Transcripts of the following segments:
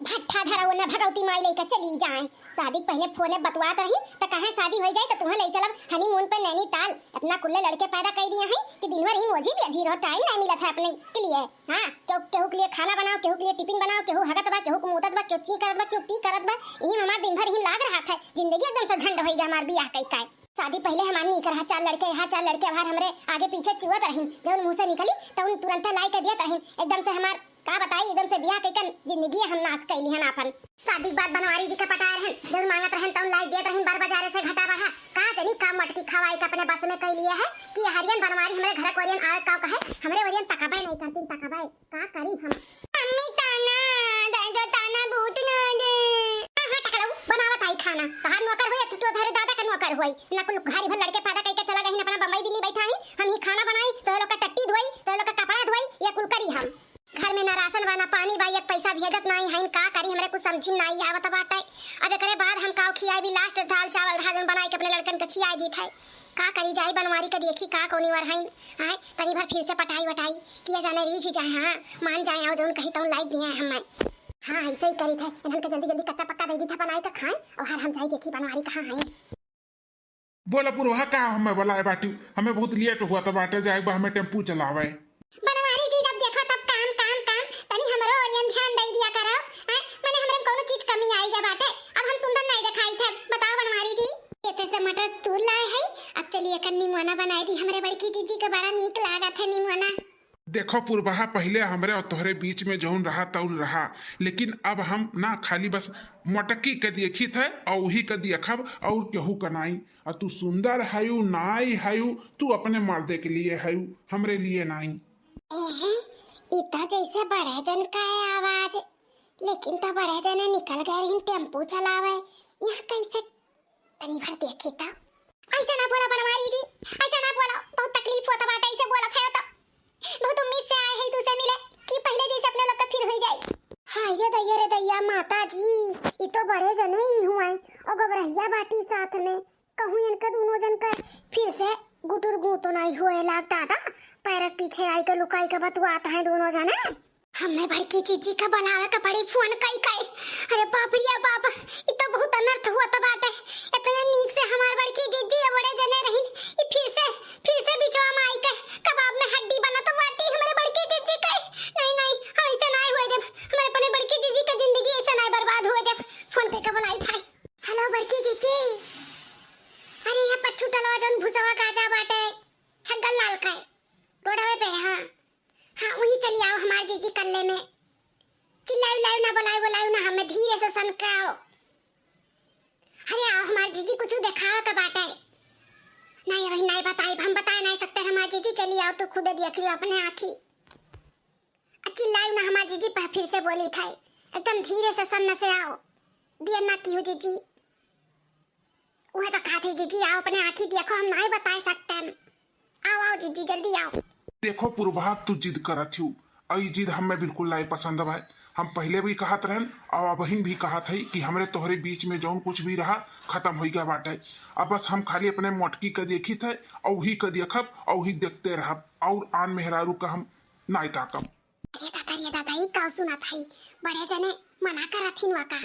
भट्ठा धरा न भगवती माई लेकर चली जाए। शादी पहले फोने बतवात रही तो कहे शादी हो जाए तो तुम्हें ले चलब हनीमून पे नैनीताल। अपना कुल्ले लड़के पैदा कर दिए हैं कि दिन भर ही मोजी भी अजीर हो, टाइम नहीं मिला था अपने के लिए। हाँ, केहू के लिए खाना बनाओ, केहू के लिए टिफिन बनाओ, केहू हगत बा, केहू कुमुतत बा, केहू ची करत बा, केहू पी करत बा। यही हमार दिन भर ही लाग रहा था। जिंदगी एकदम से झंड हो गया हमार बियाह कई काय। शादी पहले हमार नहीं करा, चार लड़के यहाँ चार लड़के बाहर हमरे आगे पीछे चुवत रही। जब मुंह से निकली तो उन तुरंत लाई कर दिया रही। एकदम से हमार का बताई, एकदम से बियाह कईकन जिंदगी हम नाश कैली हन अपन। शादी के बाद बनवारी जी का पटार हन, जब मांगत रहन तब लाई देत रहन, बार बाजारे से घटा बढ़ा का जनी का मटकी खवाई का अपने बस में कई लिए है कि हरियन बनवारी हमरे घर कोरियन आवे का कहे हमरे वरियन तकाबे नहीं करतीन, तकाबे का करी हम। मम्मी ताना दादा ताना भूत ना दे। हां टकलऊ बनावत आई खाना, तहार नौकर होय तू तो धरे दादा का नौकर होय ना। कुल घारी भर लड़के पैदा कई के चला गई अपना बम्बई दिल्ली बैठा ही। हम ही खाना बनाई तो लोग का टट्टी धोई, तो लोग का कपड़ा धोई, या कुल करी हम। घर में ना राशन बा ना पानी बा, एक पैसा भेजत नहीं है। का करी हमरे कुछ समझ नहीं आवत बाटे। अब एकरे बाद हम काव खियाई भी लास्ट दाल चावल भाजन बनाई के अपने लड़कन के खियाई दी था। का करी जाई बनवारी के देखी का कोनी वर है। हां तनी भर फिर से पटाई वटाई किया जाने रीछ जाए। हां मान जाए आओ जोन कही तो लाई दिए हम। हां ऐसे ही करी थे इन्हन के जल्दी जल्दी कच्चा पक्का दे दी था बनाई के खाए और हर हम जाई देखी बनवारी कहां है। बोला पुरवा का हमें बोला बाटी, हमें बहुत लेट हुआ था बाटे जाए बा हमें टेम्पू चलावे। बनवारी जी जब देखो तब काम काम काम तनी हमरो ओरियन ध्यान दे दिया करो। माने हमरे कोनो चीज कमी आई गया बाटे। अब हम सुंदर नहीं दिखाई थे, बताओ बनवारी जी। एते से मटर तू लाए है, अब चलिए कर नीमुआना बनाई दी हमरे बड़की जीजी के बड़ा नीक लागत है नीमुआना। देखो पुरबहा पहले हमरे और तोहरे बीच में जौन रहा तौन रहा, लेकिन अब हम ना खाली बस मटकी के देखी थे और वही के देखब और केहू कनाई। और तू सुंदर हायू नाई हायू, तू अपने मर्दे के लिए हायू, हमरे लिए नाई। इतना जैसे बड़े जन का है आवाज, लेकिन तो बड़े जन निकल गए इन टेम्पू चलावे। यह कैसे तनी भर देखी था। ऐसे ना बोला बनवारी जी, ऐसे ना बोला, बहुत तकलीफ होता बाटे। ऐसे बोला था तो बहुत उम्मीद से आए हैं तुझसे मिले कि पहले जैसे अपने लोग का फिर हो जाए। हां ये रे दैया माता जी, ये तो बड़े जन ही हुए और गबरहिया बाटी साथ में कहूं इनका दोनों जन का फिर से गुटुर गु तो नहीं हुए लगता था। पैर पीछे आई के लुकाई के बतवाता है दोनों जने। हमें भड़की चीची का बुलावे का पड़ी फोन कई कई। अरे बाप रे बाप, ये तो बहुत अनर्थ हुआ था बाटे। इतने नीक से हमार बड़की जीजी बड़े जने रही, ये फिर से बिचवा में आई के कबाब में हड्डी बना तो बाटी हमारे बड़की जीजी का। नहीं नहीं हम ऐसे नहीं हुए देव, हमारे अपने बड़की जीजी का जिंदगी ऐसे नहीं बर्बाद हुए देव। फोन पे का बुलाई था। हेलो बड़की जीजी। अरे ये पच्छू टलवा जन भुसवा गाजा बाटे छगल लाल का रोडवे पे। हां हां वही चली आओ हमार जीजी कल्ले में। चिल्लाई लाई ना बुलाई ना हमें धीरे से सनकाओ। अरे आओ हमार जीजी कुछ दिखाओ तो बाटे। नहीं वही नहीं बताई, हम बता नहीं सकते हमार जीजी। चली आओ तो खुद देख लियो अपने आँखी। चिल्लाई ना हमार जीजी पर फिर से बोली था एकदम धीरे से सन से आओ। देर ना की हो जीजी, वह तो कहा थी जीजी आओ अपने आँखी देखो, हम नहीं बता सकते। आओ आओ जीजी जल्दी आओ। देखो पुरबहा तू जिद करत हूँ, आई जिद हमें बिल्कुल नहीं पसंद है। हम पहले भी कहत रहन और बहन भी कहत है कि हमरे तोहरे बीच में जौन कुछ भी रहा खत्म हो गया बाटे। अब बस हम खाली अपने मोटकी के देखी थे और वही के देखब और वही देखते रहब और आन मेहरारू का हम नहीं ताकब। अरे दादा ये का सुना था बड़े जने मना करथिन वाका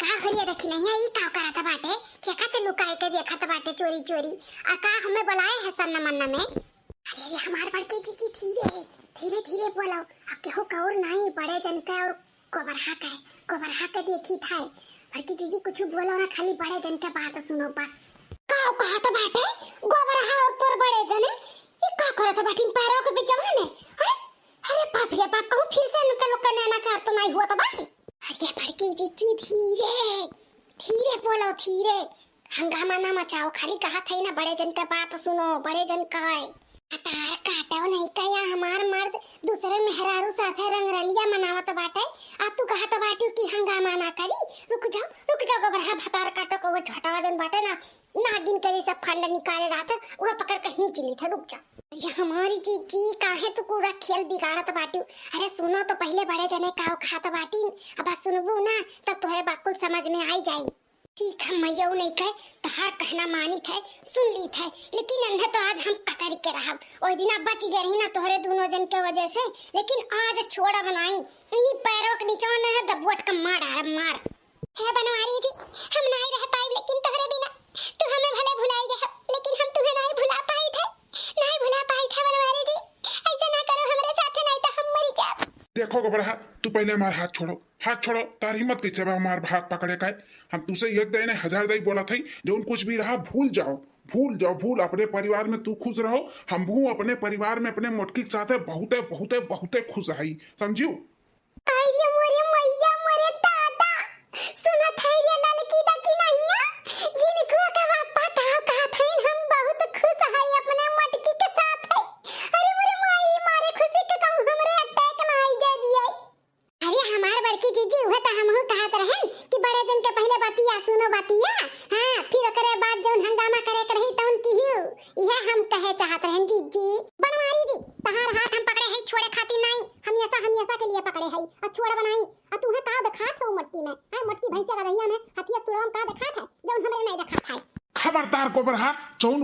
का होलिया देखी नहीं आई का करत बाटे। चेका ते लुकाए के देखत बाटे चोरी चोरी। आ का हमें बुलाए है सन्ना मन्ना में। अरे हमार बड़के जीजी धीरे धीरे बोलो। अब केहू का और नहीं बड़े जन का और गोबरहा का देखी था। बड़की जीजी कुछ बोलो ना, खाली बड़े जन का बात सुनो बस। का कहत बाटे गोबरहा और तोर बड़े जने ये का करत बाटिन पैरों के बिचवा में। अरे बाप रे बाप, कहूं फिर से इनका लोग का नैना चार तो नहीं हुआ था बाटी। अरे बड़की जीजी धीरे बोलो धीरे, हंगामा ना मचाओ। खाली कहा था ना बड़े जन का बात सुनो, बड़े जन का है कटार काटो नहीं कया हमार मर्द दूसरे मेहरारू साथे रंगरलिया मनावत बाटे। आ तू कहत बाटी कि हंगामा ना करी। रुक जाओ गबरहा भतार काटो को वो झटावा जन बाटे ना नागिन के सब फंड निकाले रहा था, वह पकड़ के हिंच ली था। रुक जा ये हमारी जीजी काहे तू पूरा खेल बिगाड़त बाटी। अरे सुनो तो पहले बड़े जने काव खात बाटी, अब सुनबू ना तब तोहरे बाकुल समझ में आई जाई। ठीक है मैं यू नहीं कह तहार कहना मानी थे सुन ली थे, लेकिन अंधा तो आज हम कचरी के रहब। ओई दिन बच गए रही ना तोहरे दोनों जन के वजह से, लेकिन आज छोड़ा बनाई ई पैरों के नीचे न है दबवट का मार है बनवारी जी। हम नहीं रह पाई लेकिन तोहरे बिना, तू हमें भले भुलाई गए लेकिन हम तुम्हें नहीं भुला पाई थे बनवारी जी। ऐसा ना करो हमरे साथ, नहीं तो हम मर जाब। देखो गोबरा, तू पहले हमारा हाथ छोड़ो। तार हिम्मत कैसे बा हमार हाथ पकड़े का? हम तुझसे एक दिन 1000 दई बोला थी जो कुछ भी रहा भूल जाओ। अपने परिवार में तू खुश रहो, हम भी अपने परिवार में अपने मोटकी के साथ बहुते खुश है, समझियो? अरे मोरे मैया मोरे दादा, सुना था ये लड़की दा की नैया जिनको का बापा कहा था हम बहुत खुश है अपने मटकी के साथ है। अरे मोरे माई मारे खुशी के कहूं हमरे अटैक ना आई जा दिए। अरे हमार बड़की जीजी हुए त हमहु कहत रहन कि बड़े जन के पहले बातिया सुनो बातिया, हां फिर ओकरे बाद जौन हंगामा करे के रही तौन किहियो, इहे हम कहे चाहत रहन जीजी। बनवारी जी तहार हाथ हम पकड़े है छोड़े खातिर नहीं, हमेशा के लिए पकड़े है और छोड़ बनाई। और तू है का दिखात हो मटकी में, हां मटकी भैंसे का रहिया में हथिया सुरम का दिखात है जौन हमरे नहीं दिखात है। खबरदार गोबरा, जौन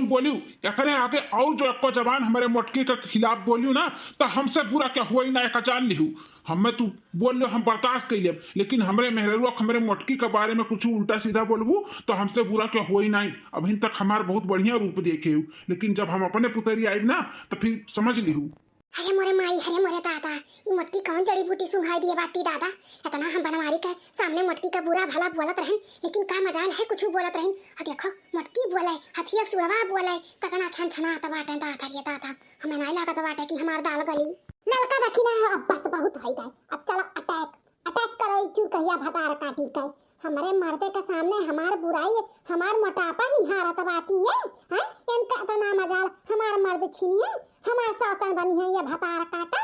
बोलू एकरे आगे और जो एको जबान हमारे मोटकी के खिलाफ बोलियो ना तो हमसे बुरा क्या हुआ ही ना एक जान लिहू। हमें तू बोल लो हम बर्दाश्त कर लेब, लेकिन हमारे मेहरुआ हमारे मोटकी के बारे में कुछ उल्टा सीधा बोलबू तो हमसे बुरा क्या हुआ ही नहीं। अभी तक हमार बहुत बढ़िया रूप देखे हो, लेकिन जब हम अपने पुतरी आए ना तो फिर समझ लिहू। अरे मोरे माई, अरे मोरे दादा, ये मटकी कौन जड़ी बूटी सुंघाई दिए बाटी दादा। इतना हम बनवारी के सामने मटकी का बुरा भला बोलत रहन, लेकिन का मजाल है कुछ बोलत रहन। आ देखो मटकी बोले हथिया सुड़वा बोले कितना छन आता बाटे दादा हमें नहीं लागत बाटे कि हमार दाल गली। लड़का रखी ना अब बस बहुत होई गए, अब चलो अटैक करो चू कहिया भतार काटी के। हमारे मर्दे के सामने हमार बुराई हमार मोटापा निहारत बाटी है, हैं इनका तो ना मजाल हमार मर्द छीनिए हमार सौतन बनी है ये भतार काटा।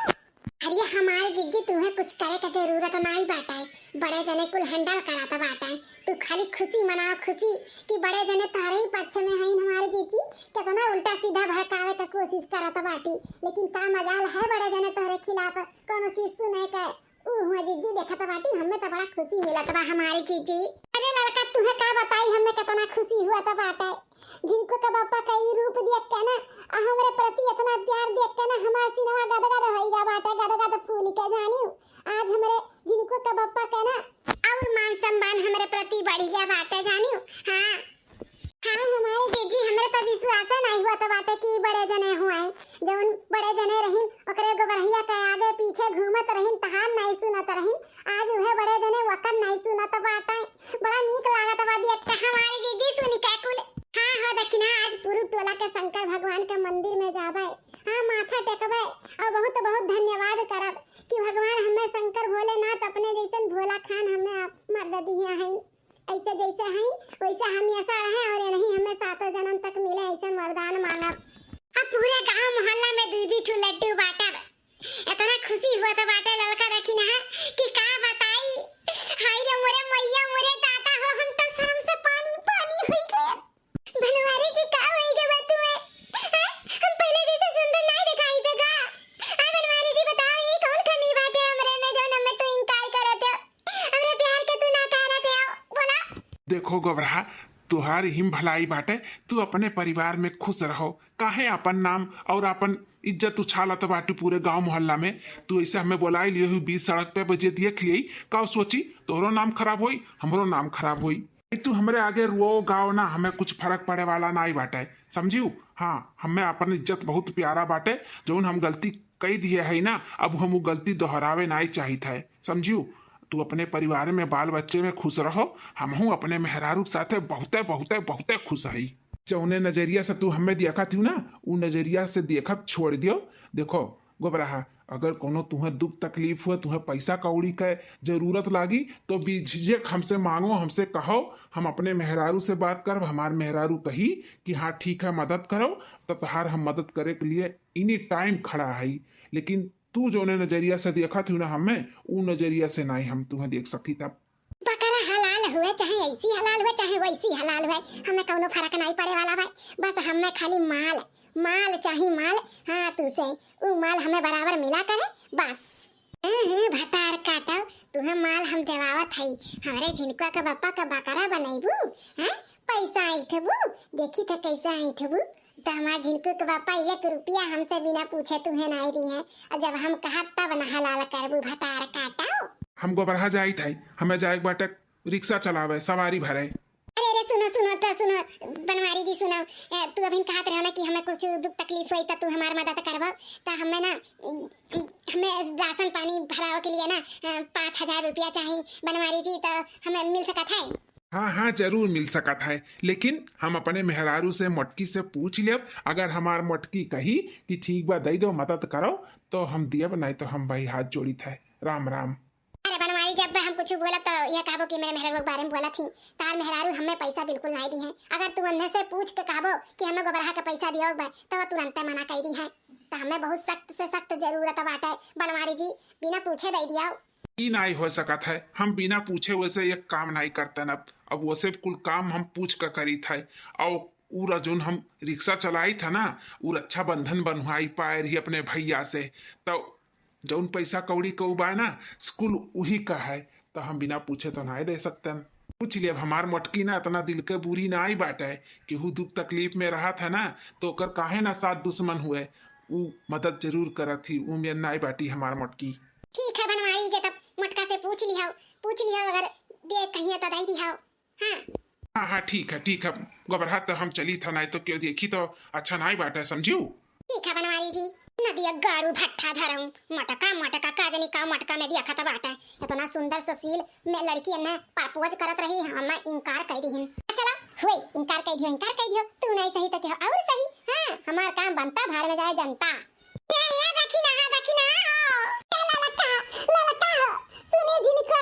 अरे हमारे जिज्जी तुम्हें कुछ करे का जरूरत नहीं बाटे, बड़े जने कुल हैंडल कराता बाटे। तू खाली खुशी मनाओ खुशी कि बड़े जने तारे ही पक्ष में हैं हमारे जिज्जी। कितना उल्टा सीधा भड़कावे का कोशिश करता बाटी, लेकिन का मजाल है बड़े जने तोहरे खिलाफ कोनो चीज सुने के। हुआ जिज्जी देखत बाटी हमें तो बड़ा खुशी मिलत बा हमारी जिज्जी। अरे लड़का तुम्हें का बताई हमें कितना खुशी हुआ था बाटे, जिनको का बापा का ई रूप देख के ना हमरे प्रति इतना प्यार देख के ना हमार सिनवा गदगद होइगा बाटे, गदगद फूल के जानियो। आज हमरे जिनको का बापा के ना और मान सम्मान हमरे प्रति बढ़ गया बाटे जानियो। हां हमारे जीजी हमरे पर विश्वास नहीं हुआ तो बाटे कि बड़े जने हुए जौन बड़े जने रही ओकरे गोबरहिया के आगे पीछे घूमत रही तहार नहीं सुनत रही। आज उहे बड़े जने वकन नहीं सुनत बाटे, बड़ा नीक लागत बा देख के हमारे जीजी सुनी के कुल। हां हो दखिना आज पूरे टोला के शंकर भगवान के मंदिर में जाबे, हां माथा टेकबे और बहुत बहुत धन्यवाद करब कि भगवान हमें शंकर भोलेनाथ अपने जैसन भोला खान हमें मर्द दिया है। ऐसे जैसे हैं वैसे हम ऐसा रहे और नहीं हमें 7 जन्म तक मिले ऐसे वरदान मांगब। अब पूरे गांव मोहल्ला में दूधी ठू लड्डू बांटब, इतना खुशी हुआ था बाटे लड़का देखी ना कि का बताई। हाय रे मोरे मैया मोरे दादा हो हम तो शर्म से पानी हो गए। बनवारी जी का होई गए तुम्हें, हम पहले जैसे सुंदर नहीं दिखाई देगा। बनवारी जी बताओ ये कौन कमी बाटे हमरे में जो हमें तो इनकार करत हो, हमरे प्यार के तू ना कहत हो बोला। देखो गोबरा, तुहार हिम भलाई बाटे, तू अपने परिवार में खुश रहो। काहे अपन नाम और अपन इज्जत उछालत बाटे पूरे गांव मोहल्ला में। तू ऐसे हमें बोलाई लियो बीच सड़क पे बजे देख लिये का सोची तोहरो नाम खराब होई हमरो नाम खराब होई। तू हमरे आगे रो गाओ ना, हमें कुछ फर्क पड़े वाला नहीं बाटे, समझियो। हाँ हमें अपन इज्जत बहुत प्यारा बाटे, जौन हम गलती कई दिए है ना अब हम वो गलती दोहरावे नहीं चाहिए है, समझियो। तू अपने परिवार में बाल बच्चे में खुश रहो, हमहू अपने मेहरारू साथे बहुते खुश हई। जौने नजरिया से तू हमें देखा थी ना उ नजरिया से देखब छोड़ दियो। देखो गोबरा, अगर कोनो तुम्हें दुख तकलीफ हुआ, तुम्हें पैसा कौड़ी के जरूरत लागी तो बेझिझक हमसे मांगो, हमसे कहो, हम अपने मेहरारू से बात करब। हमार मेहरारू कही कि हाँ ठीक है मदद करो तो तहार हम मदद करे के लिए इनी टाइम खड़ा है। लेकिन तू जो नजरिया से देखा थी ना हमें उ नजरिया से नहीं हम तुम्हें देख सकती। तब बकरा हलाल हुए चाहे ऐसी हलाल हुए चाहे वैसी हलाल हुए हमें कोनो फर्क नहीं पड़े वाला भाई। बस हमें खाली माल चाहिए माल। हाँ तुझसे वो माल हमें बराबर मिला करे बस। भतार काटो तुहे माल हम देवावत हई हमरे झिनका के बापा का बकरा बनैबू हैं पैसा ऐठबू देखी त कैसा ऐठबू त हमार झिनकू के बापा 1 रुपया हमसे बिना पूछे तुहे नहीं दी है और जब हम कहा तब न हलाल करबू भतार काटो। हम गोबरहा जाई थाई हमें जाए बाटे रिक्शा चलावे सवारी भरे। अरे सुनो सुनो तो सुनो बनवारी जी सुनो तू अभी कहत रहो ना कि हमें कुछ दुख तकलीफ हुई तो तू हमार मदद करबो तो हमें ना हमें राशन पानी भरावे के लिए ना 5,000 रुपया चाहिए बनवारी जी तो हमें मिल सकत है। हाँ हाँ जरूर मिल सकत है लेकिन हम अपने मेहरारू से मोटकी से पूछ लेब अगर हमार मोटकी कही कि ठीक बा दई दो मदद करो तो हम दियब नहीं तो हम भाई हाथ जोड़ी थे। राम राम। अरे बनवारी जब हम कुछ बोला तो यह कहबो कि मेरे मेहरारू के बारे में बोला थी तार मेहरारू हमें पैसा बिल्कुल नहीं दी है अगर तू अंदर से पूछ के कहबो कि हमें गोबरहा के पैसा दियो बा तो तुरंत मना कर दी है तो हमें बहुत सख्त से सख्त जरूरत बाटे बनवारी जी बिना पूछे दे दिया। ई नहीं हो सकत है हम बिना पूछे वैसे एक काम नहीं करते न अब वैसे कुल काम हम पूछ कर करी थे और पूरा जोन हम रिक्शा चलाई था ना वो रक्षा बंधन बनवाई पाए रही अपने भैया से तो जौन पैसा कौड़ी को उबाए ना स्कूल वही का है तो हम बिना पूछे तो नहीं दे सकते पूछ लिया हमार मोटकी ना इतना दिल के बुरी ना आई बाटे कि वो दुख तकलीफ में रहा था ना तो कर काहे ना साथ दुश्मन हुए वो मदद जरूर करत थी वो में ना बाटी हमार मोटकी। ठीक है बनवारी जी तब मोटका से पूछ लिया अगर दे कहीं तो दे दिया। हाँ हाँ ठीक है गोबरहा तो हम चली था नहीं तो क्यों देखी तो अच्छा नहीं बाटे समझियो। ठीक है बनवारी जी नदिया गाड़ू भट्ठा धरम मटका काजनी का मटका में दिया खता बाटा इतना सुंदर सुशील मैं लड़की ने प्रपोज करत रही हम इनकार कर दी चलो हुई इनकार कर दियो तू नहीं सही तो क्या और सही। हां हमार काम बनता भाड़ में जाए जनता ये देखी ना ललका सुने जिनका